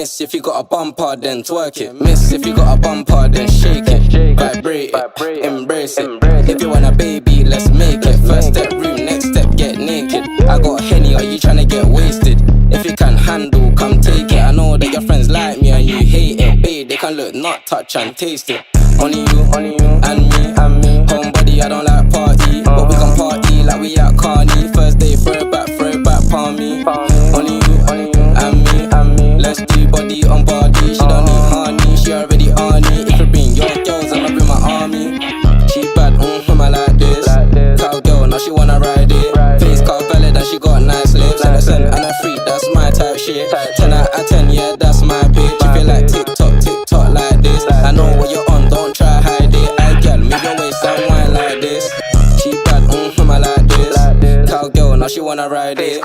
Miss, if you got a bumper, then twerk it. Miss, if you got a bumper, then shake it. Vibrate it, embrace it. If you want a baby, let's make it. First step room, next step get naked. I got Henny, are you tryna get wasted? If you can handle, come take it. I know that your friends like me and you hate it. Babe, they can look, not touch and taste it. Only you, and me. Homebody, I don't like party, but we can party like we at Carney. First day, throw it back, palm me. Only you, and me. Let's do body on body. She don't need honey, she already on it. If you bring your girls, I'ma bring my army. She bad, I like this. Cowgirl, now she wanna ride it. Face cut valid and she got nice lips. Innocent and a freak, that's my type shit. 10 out of 10, yeah, that's my bitch. If you like TikTok like this, I know what you're on, don't try hide it. I girl, move your waist and wine like this. She bad, I like this. Cowgirl, now she wanna ride it.